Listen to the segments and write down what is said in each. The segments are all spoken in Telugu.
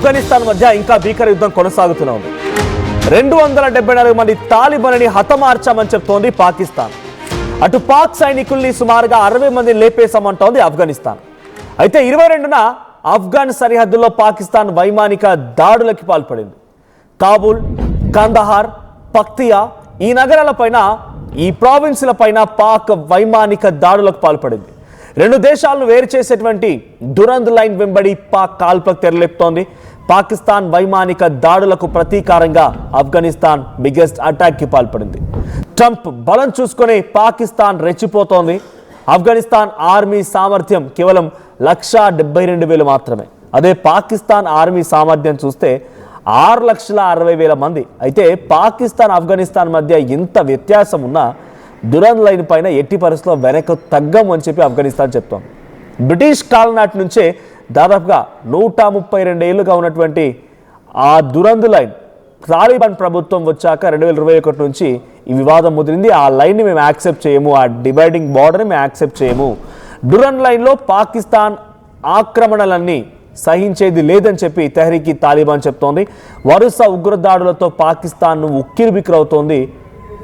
ఆఫ్ఘనిస్తాన్ మధ్య ఇంకా భీకర యుద్ధం కొనసాగుతూనే ఉంది. 274 మంది తాలిబాన్ని హతమార్చామని చెప్తోంది పాకిస్తాన్. అటు పాక్ సైనికుల్ని సుమారుగా 60 మందిని లేపేశామంటోంది ఆఫ్ఘనిస్తాన్. అయితే 22న ఆఫ్ఘన్ సరిహద్దుల్లో పాకిస్తాన్ వైమానిక దాడులకి పాల్పడింది. కాబూల్, కందహార్, పక్తియా ఈ నగరాలపైన, ఈ ప్రావిన్సుల పైన పాక్ వైమానిక దాడులకు పాల్పడింది. రెండు దేశాలను వేరు చేసేటువంటి దురంద్ లైన్ వెంబడి పాక్ కాల్పులకు తెరలేపుతోంది. పాకిస్తాన్ వైమానిక దాడులకు ప్రతీకారంగా ఆఫ్ఘనిస్తాన్ బిగ్గెస్ట్ అటాక్కి పాల్పడింది. ట్రంప్ బలం చూసుకొని పాకిస్తాన్ రెచ్చిపోతోంది. ఆఫ్ఘనిస్తాన్ ఆర్మీ సామర్థ్యం కేవలం 1,72,000 మాత్రమే. అదే పాకిస్తాన్ ఆర్మీ సామర్థ్యం చూస్తే 6,60,000 మంది. అయితే పాకిస్తాన్ ఆఫ్ఘనిస్తాన్ మధ్య ఇంత వ్యత్యాసం ఉన్నా దురంద్ లైన్ పైన ఎట్టి పరిస్థితుల్లో వెనక్కు తగ్గం అని చెప్పి ఆఫ్ఘనిస్తాన్ చెప్తోంది. బ్రిటిష్ కాలం నాటి నుంచే దాదాపుగా 132 ఏళ్లుగా ఉన్నటువంటి ఆ దురంద్ లైన్ తాలిబాన్ ప్రభుత్వం వచ్చాక 2021 నుంచి ఈ వివాదం ముదిరింది. ఆ లైన్ని మేము యాక్సెప్ట్ చేయము, ఆ డివైడింగ్ బార్డర్ని మేము యాక్సెప్ట్ చేయము, దురంద్ లైన్లో పాకిస్తాన్ ఆక్రమణలన్నీ సహించేది లేదని చెప్పి తెహ్రీక్ తాలిబాన్ చెప్తోంది. వరుస ఉగ్రదాడులతో పాకిస్తాన్ను ఉక్కిరిబిక్కిరవుతోంది.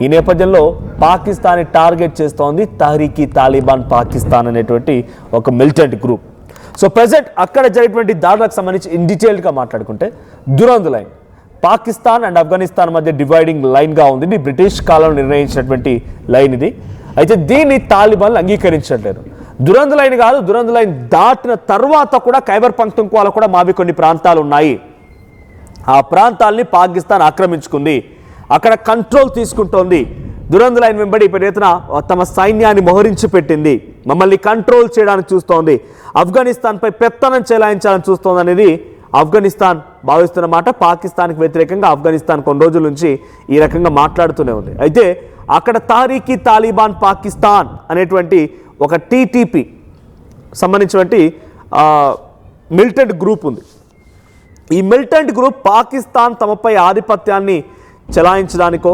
ఈ నేపథ్యంలో పాకిస్తాన్ని టార్గెట్ చేస్తోంది తెహ్రీక్ తాలిబాన్ పాకిస్తాన్ అనేటువంటి ఒక మిలిటెంట్ గ్రూప్. సో ప్రెజెంట్ అక్కడ జరిగినటువంటి దాడులకు సంబంధించి ఇన్ డీటెయిల్గా మాట్లాడుకుంటే దురంద్ లైన్ పాకిస్తాన్ అండ్ ఆఫ్ఘనిస్తాన్ మధ్య డివైడింగ్ లైన్గా ఉంది. ఇది బ్రిటిష్ కాలంలో నిర్ణయించినటువంటి లైన్ ఇది. అయితే దీన్ని తాలిబాన్లు అంగీకరించట్లేదు. దురంద్ లైన్ కాదు, దురంద్ లైన్ దాటిన తర్వాత కూడా ఖైబర్ పఖ్తూన్ఖ్వాలో కూడా మావి కొన్ని ప్రాంతాలు ఉన్నాయి. ఆ ప్రాంతాల్ని పాకిస్తాన్ ఆక్రమించుకుంది, అక్కడ కంట్రోల్ తీసుకుంటోంది. దురంద్ లైన్ వెంబడి ఇప్పుడు తమ సైన్యాన్ని మోహరించి పెట్టింది, మమ్మల్ని కంట్రోల్ చేయడానికి చూస్తోంది, ఆఫ్ఘనిస్తాన్పై పెత్తనం చెలాయించాలని చూస్తోంది అనేది ఆఫ్ఘనిస్తాన్ భావిస్తున్న మాట. పాకిస్తాన్కి వ్యతిరేకంగా ఆఫ్ఘనిస్తాన్ కొన్ని రోజుల నుంచి ఈ రకంగా మాట్లాడుతూనే ఉంది. అయితే అక్కడ తెహ్రీక్ తాలిబాన్ పాకిస్తాన్ అనేటువంటి ఒక టీటీపీ సంబంధించినటువంటి మిలిటెంట్ గ్రూప్ ఉంది. ఈ మిలిటెంట్ గ్రూప్ పాకిస్తాన్ తమపై ఆధిపత్యాన్ని చెలాయించడానికో,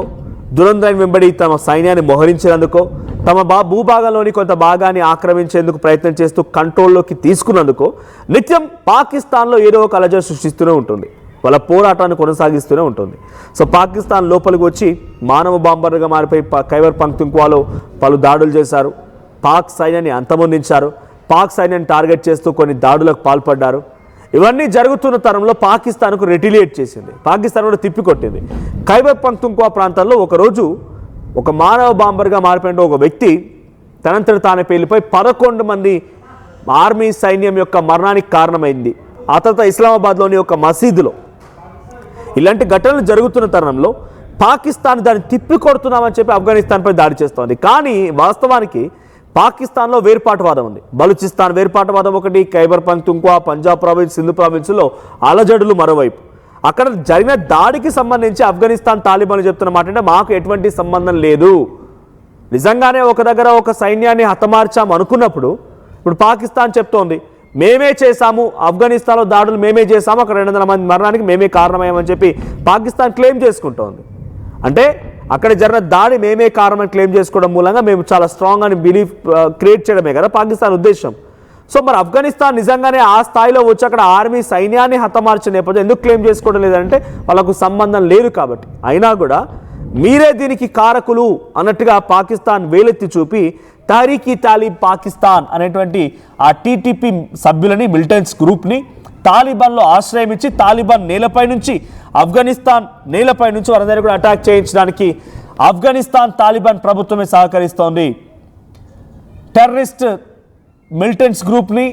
దురంద్ లైన్ వెంబడి తమ సైన్యాన్ని మోహరించేందుకో, తమ భూభాగంలోని కొంత భాగాన్ని ఆక్రమించేందుకు ప్రయత్నం చేస్తూ కంట్రోల్లోకి తీసుకున్నందుకు నిత్యం పాకిస్తాన్లో ఏదో ఒక అలజడి సృష్టిస్తూనే ఉంటుంది, వాళ్ళ పోరాటాన్ని కొనసాగిస్తూనే ఉంటుంది. సో పాకిస్తాన్ లోపలికి వచ్చి మానవ బాంబర్గా మారిపోయి ఖైబర్ పఖ్తూన్ఖ్వాలో పలు దాడులు చేశారు, పాక్ సైన్యాన్ని అంతమొందించారు, పాక్ సైన్యాన్ని టార్గెట్ చేస్తూ కొన్ని దాడులకు పాల్పడ్డారు. ఇవన్నీ జరుగుతున్న తరంలో పాకిస్తాన్కు రెటిలియేట్ చేసింది, పాకిస్తాన్ కూడా తిప్పికొట్టింది. ఖైబర్ పఖ్తూన్ఖ్వా ప్రాంతాల్లో ఒకరోజు ఒక మానవ బాంబర్గా మారిపోయిన ఒక వ్యక్తి తనంతట తానే పేలిపోయి 11 మంది ఆర్మీ సైన్యం యొక్క మరణానికి కారణమైంది. ఆ తర్వాత ఇస్లామాబాద్లోని ఒక మసీదులో ఇలాంటి ఘటనలు జరుగుతున్న తరుణంలో పాకిస్తాన్ దాన్ని తిప్పికొడుతున్నామని చెప్పి ఆఫ్ఘనిస్తాన్పై దాడి చేస్తోంది. కానీ వాస్తవానికి పాకిస్తాన్లో వేర్పాటువాదం ఉంది. బలూచిస్తాన్ వేర్పాటువాదం ఒకటి, ఖైబర్ పఖ్తూన్ఖ్వా, పంజాబ్ ప్రావిన్స్, సింధు ప్రావిన్స్లో అలజడులు మరోవైపు. అక్కడ జరిగిన దాడికి సంబంధించి ఆఫ్ఘనిస్తాన్ తాలిబాన్లు చెప్తున్న మాట అంటే మాకు ఎటువంటి సంబంధం లేదు, నిజంగానే ఒక దగ్గర ఒక సైన్యాన్ని హతమార్చాము అనుకున్నప్పుడు ఇప్పుడు పాకిస్తాన్ చెప్తోంది మేమే చేశాము, ఆఫ్ఘనిస్తాన్లో దాడులు మేమే చేశాము, అక్కడ 200 మంది మరణానికి మేమే కారణమయ్యామని చెప్పి పాకిస్తాన్ క్లెయిమ్ చేసుకుంటోంది. అంటే అక్కడ జరిగిన దాడి మేమే కారణమని క్లెయిమ్ చేసుకోవడం మూలంగా మేము చాలా స్ట్రాంగ్ అని బిలీఫ్ క్రియేట్ చేయడమే కదా పాకిస్తాన్ ఉద్దేశం. సో మరి ఆఫ్ఘనిస్తాన్ నిజంగానే ఆ స్థాయిలో వచ్చి అక్కడ ఆర్మీ సైన్యాన్ని హతమార్చిన నేపథ్యం ఎందుకు క్లెయిమ్ చేసుకోవడం లేదంటే వాళ్ళకు సంబంధం లేదు కాబట్టి. అయినా కూడా మీరే దీనికి కారకులు అన్నట్టుగా పాకిస్తాన్ వేలెత్తి చూపి తెహ్రీక్ తాలిబాన్ పాకిస్తాన్ అనేటువంటి ఆ టీటీపీ సభ్యులని, మిలిటెంట్స్ గ్రూప్ని తాలిబాన్లో ఆశ్రయం ఇచ్చి తాలిబాన్ నేలపై నుంచి, ఆఫ్ఘనిస్తాన్ నేలపై నుంచి వారందరినీ కూడా అటాక్ చేయించడానికి ఆఫ్ఘనిస్తాన్ తాలిబాన్ ప్రభుత్వమే సహకరిస్తోంది. టెర్రరిస్ట్ మిలిటెంట్స్ గ్రూప్ని,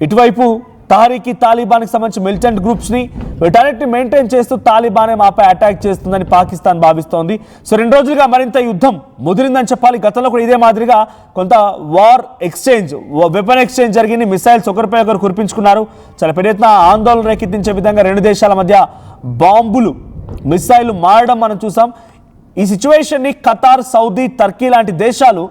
ఇటువైపు తెహ్రీక్ తాలిబాన్కి సంబంధించిన మిలిటెంట్ గ్రూప్స్ని వీటన్నిటిని మెయింటైన్ చేస్తూ తాలిబానే మాపై అటాక్ చేస్తుందని పాకిస్తాన్ భావిస్తోంది. సో 2 రోజులుగా మరింత యుద్ధం ముదిరిందని చెప్పాలి. గతంలో కూడా ఇదే మాదిరిగా కొంత వార్ ఎక్స్చేంజ్, వెపన్ ఎక్స్చేంజ్ జరిగింది. మిసైల్స్ ఒకరిపై ఒకరు కురిపించుకున్నారు. చాలా పెద్ద ఎత్తున ఆందోళన రేకెత్తించే విధంగా 2 దేశాల మధ్య బాంబులు, మిసైళ్లు మారడం మనం చూసాం. ఈ సిచ్యువేషన్ని ఖతార్, సౌదీ, టర్కీ లాంటి దేశాలు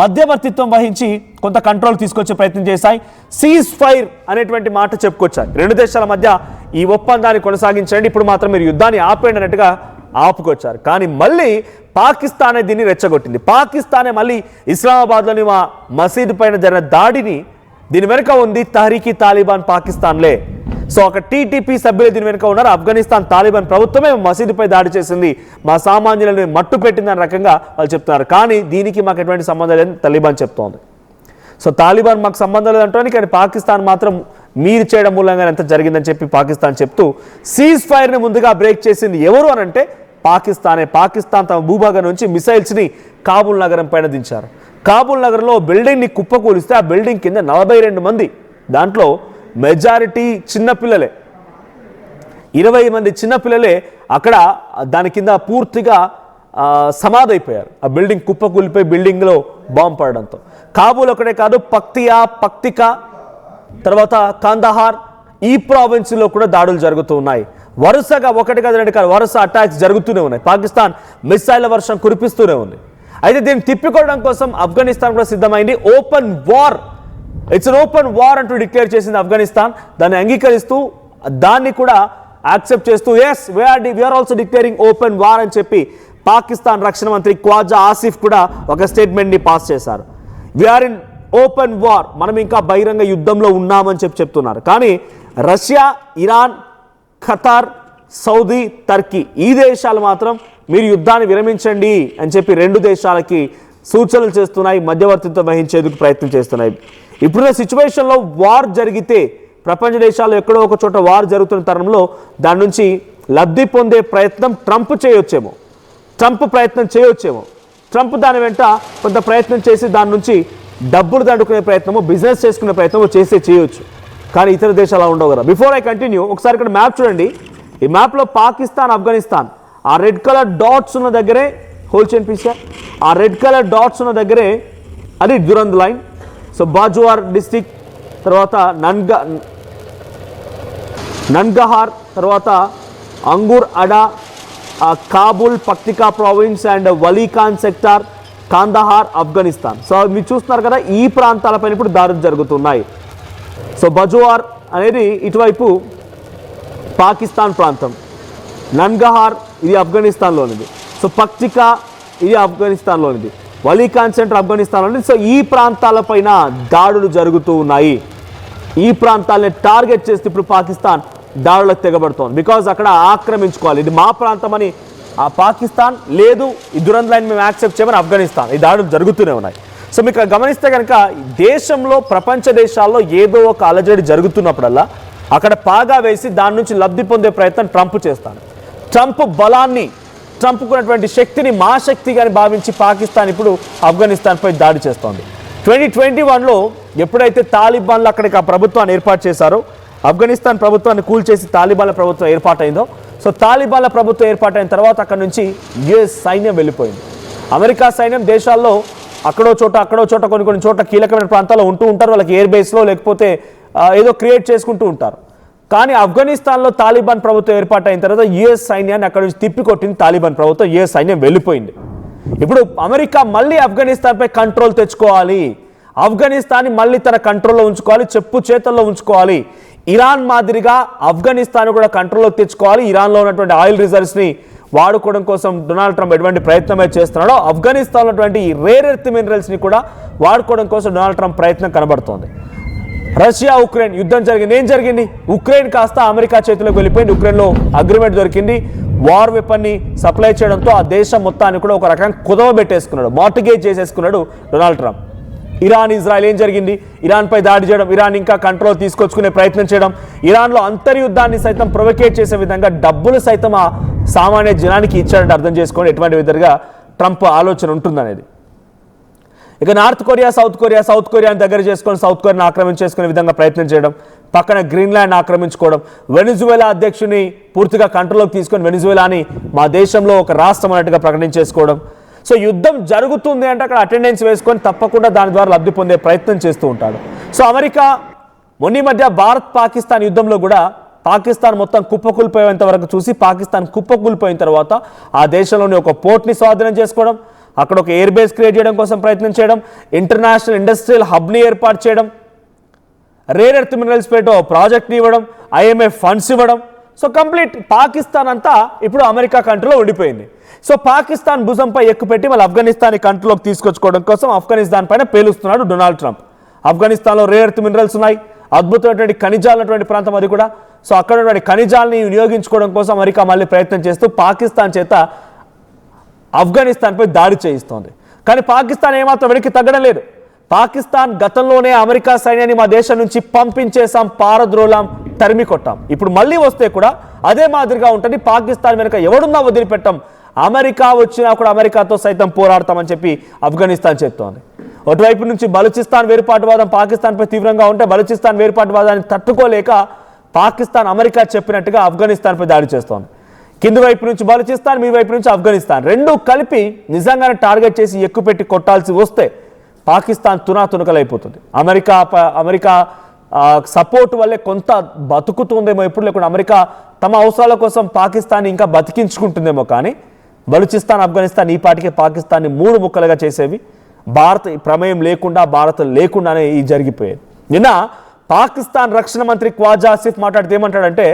మధ్యవర్తిత్వం వహించి కొంత కంట్రోల్ తీసుకొచ్చే ప్రయత్నం చేశాయి. సీజ్ ఫైర్ అనేటువంటి మాట చెప్పుకొచ్చాయి. 2 దేశాల మధ్య ఈ ఒప్పందాన్ని కొనసాగించండి, ఇప్పుడు మాత్రం మీరు యుద్ధాన్ని ఆపేయండి అన్నట్టుగా ఆపుకొచ్చారు. కానీ మళ్ళీ పాకిస్తానే దీన్ని రెచ్చగొట్టింది. పాకిస్తానే మళ్ళీ ఇస్లామాబాద్లోని మా మసీదు పైన జరిగిన దాడిని దీని వెనుక ఉంది తెహ్రీక్ తాలిబాన్ పాకిస్తాన్లే. సో ఒక టీటీపీ సభ్యులు దీని వెనుక ఉన్నారు. ఆఫ్ఘనిస్తాన్ తాలిబాన్ ప్రభుత్వమే మసీదుపై దాడి చేసింది, మా సామాన్యులను మట్టు పెట్టిందనే రకంగా వాళ్ళు చెప్తున్నారు. కానీ దీనికి మాకు ఎటువంటి సంబంధం లేదని తాలిబాన్ చెప్తోంది. సో తాలిబాన్ మాకు సంబంధం లేదంటే, కానీ పాకిస్తాన్ మాత్రం మీరు చేయడం మూలంగా ఎంత జరిగిందని చెప్పి పాకిస్తాన్ చెప్తూ సీజ్ ఫైర్ని ముందుగా బ్రేక్ చేసింది ఎవరు అని అంటే పాకిస్తానే. పాకిస్తాన్ తమ భూభాగం నుంచి మిసైల్స్ని కాబూల్ నగరం పైన దించారు. కాబూల్ నగరంలో బిల్డింగ్ని కుప్పకూలిస్తే ఆ బిల్డింగ్ కింద 42 మంది, దాంట్లో మెజారిటీ చిన్నపిల్లలే, 20 మంది చిన్నపిల్లలే అక్కడ దాని కింద పూర్తిగా సమాధైపోయారు. ఆ బిల్డింగ్ కుప్పకూలిపోయి బిల్డింగ్లో బాంబు పడడంతో. కాబూల్ ఒకటే కాదు, పక్తికా తర్వాత కాందహార్ ఈ ప్రావిన్స్లో కూడా దాడులు జరుగుతూ ఉన్నాయి. వరుసగా ఒకటి కాదు రెండు కాదు వరుస అటాక్స్ జరుగుతూనే ఉన్నాయి. పాకిస్తాన్ మిసైళ్ల వర్షం కురిపిస్తూనే ఉంది. అయితే దీన్ని తిప్పికొట్టడం కోసం ఆఫ్ఘనిస్తాన్ కూడా సిద్ధమైంది. Open war, it's open war అంటూ డిక్లేర్ చేసింది ఆఫ్ఘనిస్తాన్. దాన్ని అంగీకరిస్తూ దాన్ని కూడా యాక్సెప్ట్ చేస్తూ yes we're also declaring open war అని చెప్పి పాకిస్తాన్ రక్షణ మంత్రి ఖ్వాజా ఆసిఫ్ కూడా ఒక స్టేట్మెంట్ని పాస్ చేశారు. వీఆర్ ఇన్ ఓపెన్ వార్, మనం ఇంకా బహిరంగ యుద్ధంలో ఉన్నామని చెప్తున్నారు. కానీ Russia, Iran, Qatar, Saudi, Turkey ఈ దేశాలు మాత్రం మీరు యుద్ధాన్ని విరమించండి అని చెప్పి 2 దేశాలకి సూచనలు చేస్తున్నాయి, మధ్యవర్తిత్వం వహించేందుకు ప్రయత్నం చేస్తున్నాయి. ఇప్పుడున్న సిచ్యువేషన్లో వార్ జరిగితే ప్రపంచ దేశాల్లో ఎక్కడో ఒక చోట వార్ జరుగుతున్న తరుణంలో దాని నుంచి లబ్ధి పొందే ప్రయత్నం ట్రంప్ ప్రయత్నం చేయొచ్చేమో. ట్రంప్ దాని వెంట కొంత ప్రయత్నం చేసి దాని నుంచి డబ్బులు దండుకునే ప్రయత్నము, బిజినెస్ చేసుకునే ప్రయత్నము చేయొచ్చు. కానీ ఇతర దేశాలు ఉండవు కదా. బిఫోర్ ఐ కంటిన్యూ, ఒకసారి ఇక్కడ మ్యాప్ చూడండి. ఈ మ్యాప్లో పాకిస్తాన్, ఆఫ్ఘనిస్తాన్ ఆ రెడ్ కలర్ డాట్స్ ఉన్న దగ్గరే హోల్చేన్ పీసా, ఆ రెడ్ కలర్ డాట్స్ ఉన్న దగ్గరే అది Durand line. So Bajaur district, తర్వాత నన్గహార్, తర్వాత Angoor Adda, Kabul, Paktika province and Walikhan sector, Kandahar, Afghanistan. So మీరు చూస్తున్నారు కదా, ఈ ప్రాంతాలపైన ఇప్పుడు దాడులు జరుగుతున్నాయి. సో బజువార్ అనేది ఇటువైపు పాకిస్తాన్ ప్రాంతం, నన్గహార్ ఇది ఆఫ్ఘనిస్తాన్లోనిది, సో పక్తికా ఇది ఆఫ్ఘనిస్తాన్లోనిది, వలీఖాన్ సెంటర్ ఆఫ్ఘనిస్తాన్లోనిది. సో ఈ ప్రాంతాలపైన దాడులు జరుగుతూ ఉన్నాయి. ఈ ప్రాంతాలని టార్గెట్ చేస్తే ఇప్పుడు పాకిస్తాన్ దాడులకు తెగబడుతోంది. బికాజ్ అక్కడ ఆక్రమించుకోవాలి, ఇది మా ప్రాంతం అని ఆ పాకిస్తాన్, లేదు ఈ దురంద్ లైన్ మేము యాక్సెప్ట్ చేయమని ఆఫ్ఘనిస్తాన్. ఈ దాడులు జరుగుతూనే ఉన్నాయి. సో మీకు గమనిస్తే కనుక దేశంలో, ప్రపంచ దేశాల్లో ఏదో ఒక అలజడి జరుగుతున్నప్పుడల్లా అక్కడ పాగా వేసి దాని నుంచి లబ్ధి పొందే ప్రయత్నం ట్రంప్ చేస్తాడు. ట్రంప్ బలాన్ని, ట్రంప్కున్నటువంటి శక్తిని మా శక్తిగాని భావించి పాకిస్తాన్ ఇప్పుడు ఆఫ్ఘనిస్తాన్పై దాడి చేస్తోంది. 2021లో ఎప్పుడైతే తాలిబాన్లు అక్కడికి ఆ ప్రభుత్వాన్ని ఏర్పాటు చేశారో, ఆఫ్ఘనిస్తాన్ ప్రభుత్వాన్ని కూల్చేసి తాలిబాన్ల ప్రభుత్వం ఏర్పాటైందో, సో తాలిబాన్ల ప్రభుత్వం ఏర్పాటైన తర్వాత అక్కడ నుంచి యుఎస్ సైన్యం వెళ్ళిపోయింది. అమెరికా సైన్యం దేశాల్లో అక్కడో చోట కొన్ని చోట్ల కీలకమైన ప్రాంతాల్లో ఉంటూ ఉంటారు. వాళ్ళకి ఎయిర్ బేస్లో లేకపోతే ఏదో క్రియేట్ చేసుకుంటూ ఉంటారు. కానీ ఆఫ్ఘనిస్తాన్లో తాలిబాన్ ప్రభుత్వం ఏర్పాటైన తర్వాత యుఎస్ సైన్యాన్ని అక్కడ నుంచి తిప్పికొట్టింది తాలిబాన్ ప్రభుత్వం. యుఎస్ సైన్యం వెళ్ళిపోయింది. ఇప్పుడు అమెరికా మళ్ళీ ఆఫ్ఘనిస్తాన్పై కంట్రోల్ తెచ్చుకోవాలి, ఆఫ్ఘనిస్తాన్ని మళ్ళీ తన కంట్రోల్లో ఉంచుకోవాలి, చెప్పు చేతల్లో ఉంచుకోవాలి. ఇరాన్ మాదిరిగా ఆఫ్ఘనిస్తాన్ కూడా కంట్రోల్లోకి తెచ్చుకోవాలి. ఇరాన్లో ఉన్నటువంటి ఆయిల్ రిజర్వ్స్ని వాడుకోవడం కోసం డొనాల్డ్ ట్రంప్ ఎటువంటి ప్రయత్నమే చేస్తున్నాడో, ఆఫ్ఘనిస్తాన్లో ఉన్నటువంటి రేర్ ఎర్త్ మినరల్స్ని కూడా వాడుకోవడం కోసం డొనాల్డ్ ట్రంప్ ప్రయత్నం కనబడుతోంది. రష్యా ఉక్రెయిన్ యుద్ధం జరిగింది. ఏం జరిగింది? ఉక్రెయిన్ కాస్త అమెరికా చేతిలోకి వెళ్ళిపోయింది. ఉక్రెయిన్లో అగ్రిమెంట్ దొరికింది. వార్ వెపన్ని సప్లై చేయడంతో ఆ దేశం మొత్తాన్ని కూడా ఒక రకంగా కుదవబెట్టేసుకున్నాడు, మార్టిగేజ్ చేసేసుకున్నాడు డొనాల్డ్ ట్రంప్. ఇరాన్, ఇజ్రాయెల్ ఏం జరిగింది? ఇరాన్పై దాడి చేయడం, ఇరాన్ ఇంకా కంట్రోల్ తీసుకొచ్చుకునే ప్రయత్నం చేయడం, ఇరాన్లో అంతర్యుద్ధాన్ని సైతం ప్రొవోకేట్ చేసే విధంగా డబ్బులు సైతం ఆ సామాన్య జనానికి ఇచ్చాడంటే అర్థం చేసుకోండి ఎటువంటి విధంగా ట్రంప్ ఆలోచన ఉంటుందనేది. ఇక నార్త్ కొరియా, సౌత్ కొరియాని దగ్గర చేసుకొని సౌత్ కొరియాని ఆక్రమించేసుకునే విధంగా ప్రయత్నం చేయడం, పక్కన గ్రీన్లాండ్ ఆక్రమించుకోవడం, వెనిజువేలా అధ్యక్షుని పూర్తిగా కంట్రోల్లోకి తీసుకొని వెనిజువేలాని మా దేశంలో ఒక రాష్ట్రం అన్నట్టుగా ప్రకటించేసుకోవడం. సో యుద్ధం జరుగుతుంది అంటే అక్కడ అటెండెన్స్ వేసుకొని తప్పకుండా దాని ద్వారా లబ్ధి పొందే ప్రయత్నం చేస్తూ ఉంటాడు. సో అమెరికా మొన్న మధ్య భారత్ పాకిస్తాన్ యుద్ధంలో కూడా పాకిస్తాన్ మొత్తం కుప్పకూలిపోయేంత వరకు చూసి, పాకిస్తాన్ కుప్పకూలిపోయిన తర్వాత ఆ దేశంలోని ఒక పోర్ట్ని స్వాధీనం చేసుకోవడం, అక్కడ ఒక ఎయిర్ బేస్ క్రియేట్ చేయడం కోసం ప్రయత్నం చేయడం, ఇంటర్నేషనల్ ఇండస్ట్రియల్ హబ్ని ఏర్పాటు చేయడం, రేర్ ఎర్త్ మినరల్స్ పేట ప్రాజెక్ట్ని ఇవ్వడం, IMF ఫండ్స్ ఇవ్వడం. సో కంప్లీట్ పాకిస్తాన్ అంతా ఇప్పుడు అమెరికా కంట్రోల్లో ఉండిపోయింది. సో పాకిస్తాన్ భుజంపై ఎక్కుపెట్టి మళ్ళీ ఆఫ్ఘనిస్తాన్ని కంట్రోల్లోకి తీసుకొచ్చుకోవడం కోసం ఆఫ్ఘనిస్తాన్ పైన పేలుస్తున్నాడు డొనాల్డ్ ట్రంప్. ఆఫ్ఘనిస్తాన్లో రేర్ ఎర్త్ మినరల్స్ ఉన్నాయి, అద్భుతమైనటువంటి ఖనిజాలైనటువంటి ప్రాంతం అది కూడా. సో అక్కడ ఉన్నటువంటి ఖనిజాలని వినియోగించుకోవడం కోసం అమెరికా మళ్ళీ ప్రయత్నం చేస్తూ పాకిస్తాన్ చేత ఆఫ్ఘనిస్తాన్పై దాడి చేయిస్తోంది. కానీ పాకిస్తాన్ ఏమాత్రం వెనక్కి తగ్గడం లేదు. పాకిస్తాన్ గతంలోనే అమెరికా సైన్యాన్ని మా దేశం నుంచి పంపించేసాం, పారద్రోలాం, తరిమి కొట్టాం. ఇప్పుడు మళ్ళీ వస్తే కూడా అదే మాదిరిగా ఉంటుంది. పాకిస్తాన్ వెనుక ఎవడున్నా వదిలిపెట్టాం, అమెరికా వచ్చినా కూడా అమెరికాతో సైతం పోరాడతామని చెప్పి ఆఫ్ఘనిస్తాన్ చెప్తోంది. ఒకవైపు నుంచి బలూచిస్తాన్ వేరుపాటువాదం పాకిస్తాన్పై తీవ్రంగా ఉంటే బలూచిస్తాన్ వేరుపాటువాదాన్ని తట్టుకోలేక పాకిస్తాన్ అమెరికా చెప్పినట్టుగా ఆఫ్ఘనిస్తాన్పై దాడి చేస్తోంది. కింది వైపు నుంచి బలూచిస్తాన్, మీ వైపు నుంచి ఆఫ్ఘనిస్తాన్ రెండు కలిపి నిజంగానే టార్గెట్ చేసి ఎక్కుపెట్టి కొట్టాల్సి వస్తే పాకిస్తాన్ తునాతునకలైపోతుంది. అమెరికా సపోర్ట్ వల్లే కొంత బతుకుతుందేమో, ఎప్పుడు లేకుండా అమెరికా తమ అవసరాల కోసం పాకిస్తాన్ ఇంకా బతికించుకుంటుందేమో. కానీ బలూచిస్తాన్, ఆఫ్ఘనిస్తాన్ ఈ పాటికే పాకిస్తాన్ని 3 ముక్కలుగా చేసేవి. భారత్ ప్రమేయం లేకుండా, భారత్ లేకుండానే ఈ జరిగిపోయేది. నిన్న పాకిస్తాన్ రక్షణ మంత్రి ఖ్వాజా ఆసిఫ్ మాట్లాడితే ఏమంటాడంటే,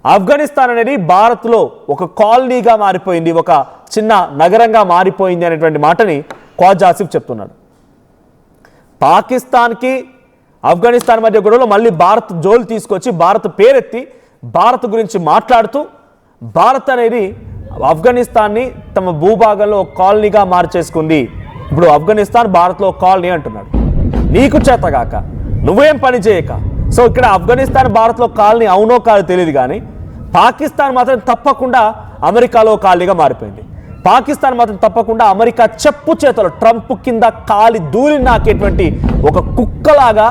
ఆఫ్ఘనిస్తాన్ అనేది భారత్లో ఒక కాలనీగా మారిపోయింది, ఒక చిన్న నగరంగా మారిపోయింది అనేటువంటి మాటని ఖ్వాజా ఆసిఫ్ చెప్తున్నాడు. పాకిస్తాన్కి ఆఫ్ఘనిస్తాన్ మధ్య గొడవలో మళ్ళీ భారత్ జోలు తీసుకొచ్చి భారత్ పేరెత్తి భారత్ గురించి మాట్లాడుతూ భారత్ అనేది ఆఫ్ఘనిస్తాన్ని తమ భూభాగంలో ఒక కాలనీగా మార్చేసుకుంది. ఇప్పుడు ఆఫ్ఘనిస్తాన్ భారత్లో కాలనీ అంటున్నాడు. నీకు చేతగాక నువ్వేం పని చేయక. సో ఇక్కడ ఆఫ్ఘనిస్తాన్ భారత్లో కాలనీ అవునో కాదో తెలియదు, కానీ పాకిస్తాన్ మాత్రం తప్పకుండా అమెరికాలో కాలనీగా మారిపోయింది. పాకిస్తాన్ మాత్రం తప్పకుండా అమెరికా చెప్పు చేతలో ట్రంప్ కింద కాలి దూరి నాకేటువంటి ఒక కుక్కలాగా,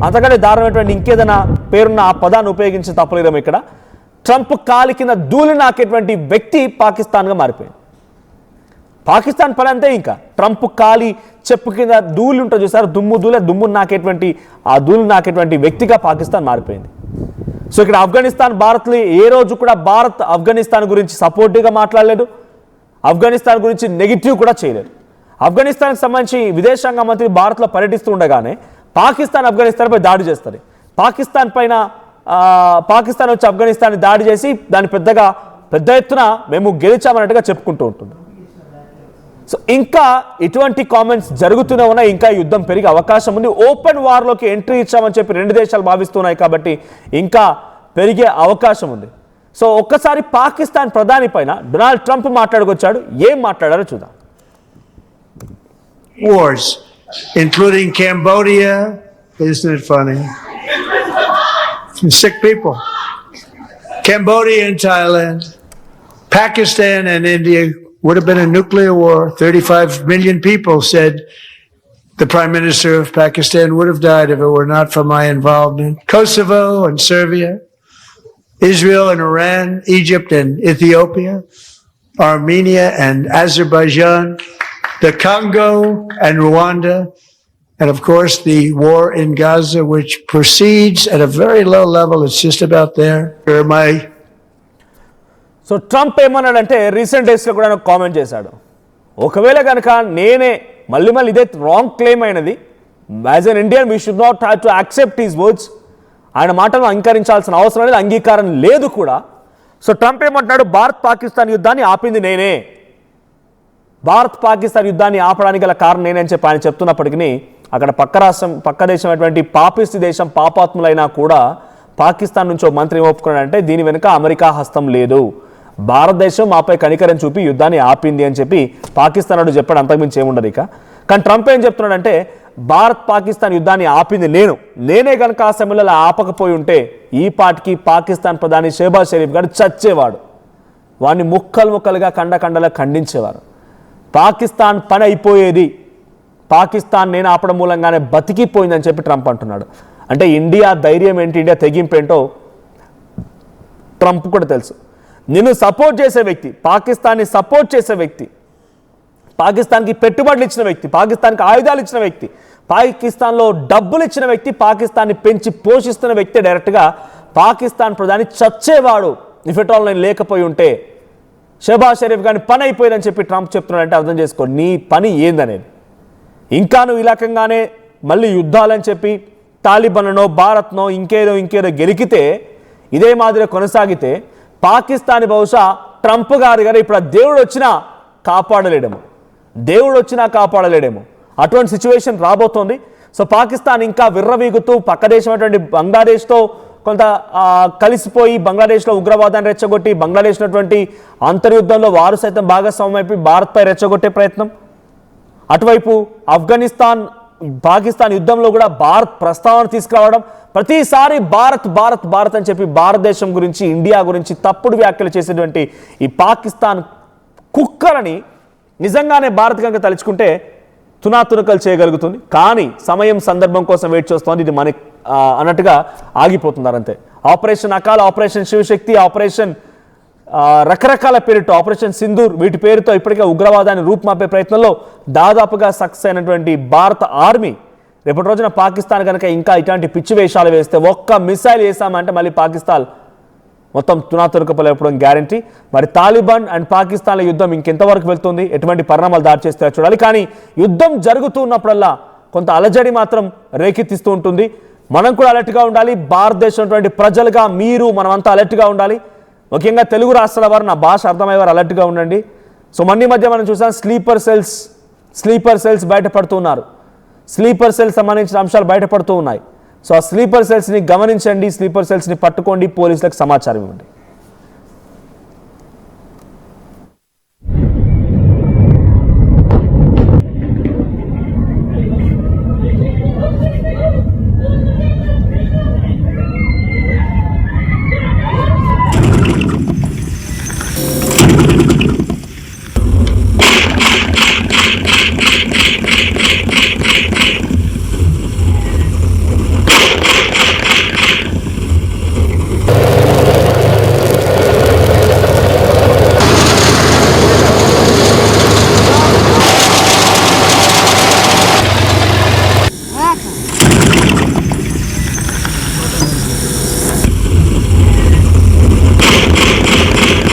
అంతకంటే దారుణమైనటువంటి ఇంకేదైనా పేరున్న ఆ పదాన్ని ఉపయోగించి తప్పలేదేమో. ఇక్కడ ట్రంప్ కాలి కింద దూలి నాకేటువంటి వ్యక్తి పాకిస్తాన్గా మారిపోయింది. పాకిస్తాన్ పని అంతే. ఇంకా ట్రంప్ కాలి చెప్పు కింద ధూళి ఉంటుంది చూసారు, దుమ్ము నాకేటువంటి ఆ ధూళి నాకేటువంటి వ్యక్తిగా పాకిస్తాన్ మారిపోయింది. సో ఇక్కడ ఆఫ్ఘనిస్తాన్ భారత్లో ఏ రోజు కూడా భారత్ ఆఫ్ఘనిస్తాన్ గురించి సపోర్టివ్గా మాట్లాడలేదు, ఆఫ్ఘనిస్తాన్ గురించి నెగిటివ్ కూడా చేయలేదు. ఆఫ్ఘనిస్తాన్కి సంబంధించి విదేశాంగ మంత్రి భారత్లో పర్యటిస్తూ ఉండగానే పాకిస్తాన్ ఆఫ్ఘనిస్తాన్పై దాడి చేస్తుంది. పాకిస్తాన్ వచ్చి ఆఫ్ఘనిస్తాన్ని దాడి చేసి దాన్ని పెద్ద ఎత్తున మేము గెలిచామన్నట్టుగా చెప్పుకుంటూ ఉంటుంది. సో ఇంకా ఇటువంటి కామెంట్స్ జరుగుతూనే ఉన్నాయి. ఇంకా యుద్ధం పెరిగే అవకాశం ఉంది. ఓపెన్ వార్లోకి ఎంట్రీ ఇచ్చామని చెప్పి 2 దేశాలు భావిస్తున్నాయి కాబట్టి ఇంకా పెరిగే అవకాశం ఉంది. సో ఒక్కసారి పాకిస్తాన్ ప్రధాని పైన డొనాల్డ్ ట్రంప్ మాట్లాడుకొచ్చాడు. ఏం మాట్లాడారో చూద్దాం. Wars, including Cambodia. Isn't it funny? Sick people. Cambodia and Thailand, Pakistan and India would have been a nuclear war. 35 million people said the Prime Minister of Pakistan would have died if it were not for my involvement. Kosovo and Serbia, Israel and Iran, Egypt and Ethiopia, Armenia and Azerbaijan, the Congo and Rwanda, and of course the war in Gaza, which proceeds at a very low level. It's just about there. So Trump ఏమన్నాడంటే రీసెంట్ డేస్లో కూడా నాకు కామెంట్ చేశాడు, ఒకవేళ కనుక నేనే మళ్ళీ ఇదే రాంగ్ క్లెయిమ్ అయినది, as an Indian we should not have to accept his words. ఆయన మాటలను అంగీకరించాల్సిన అవసరం లేదు, అంగీకారం లేదు కూడా. సో ట్రంప్ ఏమంటున్నాడు, భారత్ పాకిస్తాన్ యుద్ధాన్ని ఆపింది నేనే, భారత్ పాకిస్తాన్ యుద్ధాన్ని ఆపడానికి గల కారణం నేనే అని చెప్పి ఆయన చెప్తున్నప్పటికీ అక్కడ పక్క దేశం అటువంటి పాపిస్టి దేశం పాపాత్ములైనా కూడా పాకిస్తాన్ నుంచి ఒక మంత్రి ఒప్పుకున్నాడంటే దీని వెనుక అమెరికా హస్తం లేదు, భారతదేశం మాపై కనికరం చూపి యుద్ధాన్ని ఆపింది అని చెప్పి పాకిస్తాన్ అడు చెప్పాడు. అంతకుమించి ఏముండదు ఇక. కానీ ట్రంప్ ఏం చెప్తున్నాడంటే, భారత్ పాకిస్తాన్ యుద్ధాన్ని ఆపింది నేనే కనుక ఆ సమయంలో ఆపకపోయి ఉంటే ఈ పాటికి పాకిస్తాన్ ప్రధాని షెహబాజ్ షరీఫ్ గారు చచ్చేవాడు, వాడిని ముక్కలుగా కండలా ఖండించేవారు, పాకిస్తాన్ పని అయిపోయేది, పాకిస్తాన్ నేను ఆపడం మూలంగానే బతికిపోయిందని చెప్పి ట్రంప్ అంటున్నాడు. అంటే ఇండియా ధైర్యం ఏంటి, ఇండియా తెగింపేంటో ట్రంప్ కూడా తెలుసు. నిన్ను సపోర్ట్ చేసే వ్యక్తి, పాకిస్తాన్ని సపోర్ట్ చేసే వ్యక్తి, పాకిస్తాన్కి పెట్టుబడులు ఇచ్చిన వ్యక్తి, పాకిస్తాన్కి ఆయుధాలు ఇచ్చిన వ్యక్తి, పాకిస్తాన్లో డబ్బులు ఇచ్చిన వ్యక్తి, పాకిస్తాన్ని పెంచి పోషిస్తున్న వ్యక్తి డైరెక్ట్గా పాకిస్తాన్ ప్రధాని చచ్చేవాడు ఇఫ్ ఎట్ ఆల్ నేను లేకపోయి ఉంటే. షెహబాజ్ షరీఫ్ గారిని పని అయిపోయిందని చెప్పి ట్రంప్ చెప్తున్నాడంటే అర్థం చేసుకో నీ పని ఏందనేది. ఇంకా నువ్వు ఈ రకంగానే మళ్ళీ యుద్ధాలని చెప్పి తాలిబాన్లో భారత్నో ఇంకేదో గెలికితే, ఇదే మాదిరి కొనసాగితే పాకిస్తాన్ బహుశా ట్రంప్ గారు ఇప్పుడు దేవుడు వచ్చినా కాపాడలేడేమో, అటువంటి సిచ్యువేషన్ రాబోతోంది. సో పాకిస్తాన్ ఇంకా విర్రవీగుతూ పక్క దేశమైనటువంటి బంగ్లాదేశ్తో కొంత కలిసిపోయి బంగ్లాదేశ్లో ఉగ్రవాదాన్ని రెచ్చగొట్టి బంగ్లాదేశ్ ఉన్నటువంటి అంతర్యుద్ధంలో వారు సైతం భాగస్వామ్యమైపోయి భారత్పై రెచ్చగొట్టే ప్రయత్నం. అటువైపు ఆఫ్ఘనిస్తాన్ పాకిస్తాన్ యుద్ధంలో కూడా భారత్ ప్రస్తావన తీసుకురావడం, ప్రతిసారి భారత్ భారత్ భారత్ అని చెప్పి భారతదేశం గురించి ఇండియా గురించి తప్పుడు వ్యాఖ్యలు చేసేటువంటి ఈ పాకిస్తాన్ కుక్కలని నిజంగానే భారత్ కనుక తలుచుకుంటే తునాతునకలు చేయగలుగుతుంది. కానీ సమయం సందర్భం కోసం వెయిట్ చేస్తోంది. ఇది మన అన్నట్టుగా ఆగిపోతున్నారు అంతే. ఆపరేషన్ అకాల్, ఆపరేషన్ శివశక్తి, ఆపరేషన్ రకరకాల పేరుతో ఆపరేషన్ సింధూర్ వీటి పేరుతో ఇప్పటికే ఉగ్రవాదాన్ని రూపుమాపే ప్రయత్నంలో దాదాపుగా సక్సెస్ అయినటువంటి భారత ఆర్మీ రేపటి రోజున పాకిస్తాన్ కనుక ఇంకా ఇట్లాంటి పిచ్చి వేషాలు వేస్తే, ఒక్క మిసైల్ వేసామంటే మళ్ళీ పాకిస్తాన్ మొత్తం తునాతునకపలేపడం గ్యారంటీ. మరి తాలిబాన్ అండ్ పాకిస్తాన్ల యుద్ధం ఇంకెంతవరకు వెళ్తుంది, ఎటువంటి పరిణామాలు దారి చేస్తే చూడాలి. కానీ యుద్ధం జరుగుతున్నప్పుడల్లా కొంత అలజడి మాత్రం రేకెత్తిస్తూ ఉంటుంది. మనం కూడా అలర్ట్గా ఉండాలి. భారతదేశం ప్రజలుగా మీరు మనమంతా అలర్ట్గా ఉండాలి. ముఖ్యంగా తెలుగు రాష్ట్రాల వారు, నా భాష అర్థమయ్యేవారు అలర్ట్గా ఉండండి. సో మొన్న మధ్య మనం చూసాం స్లీపర్ సెల్స్ బయటపడుతున్నారు. స్లీపర్ సెల్స్ సంబంధించిన అంశాలు బయటపడుతూ ఉన్నాయి. సో ఆ స్లీపర్ సెల్స్ని గమనించండి, స్లీపర్ సెల్స్ని పట్టుకోండి, పోలీసులకు సమాచారం ఇవ్వండి.